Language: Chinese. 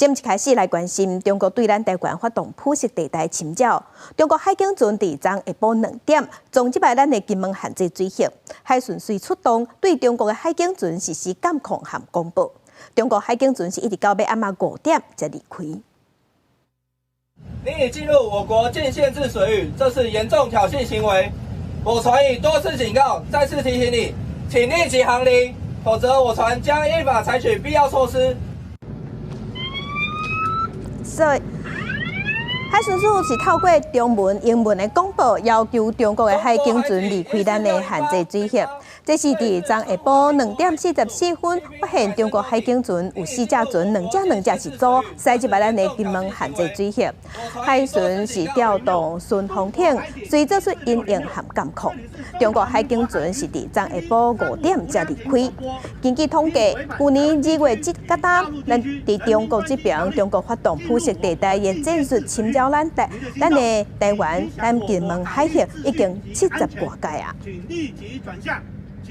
节目一开始来关心中国对咱台湾发动普色地带侵扰。中国海警船伫昨下晡2点，从击败咱的金门限制水域，海巡随出动，对中国的海警船实施监控和公布。中国海警船是一直到尾暗暝5点才离开。你已进入我国境限制水域，这是严重挑衅行为。我船已多次警告，再次提醒你，请立即航离，否则我船将依法采取必要措施。所以，海巡署是透过中文、英文的公布，要求中国的海警船离开咱的限制水域。这是伫昨下晡2点44分，发现中国海警船有4只船，两只是组，驶入来咱的金门限制水域。海巡是调动巡防艇，随做出因应和监控。中国海警船是伫昨下晡5点才离开。根据统计，去年2月至到咱伫中国这边，中国发动普色地带的战术侵扰咱的台湾、咱金门海峡已经70多届啊。请立即转向。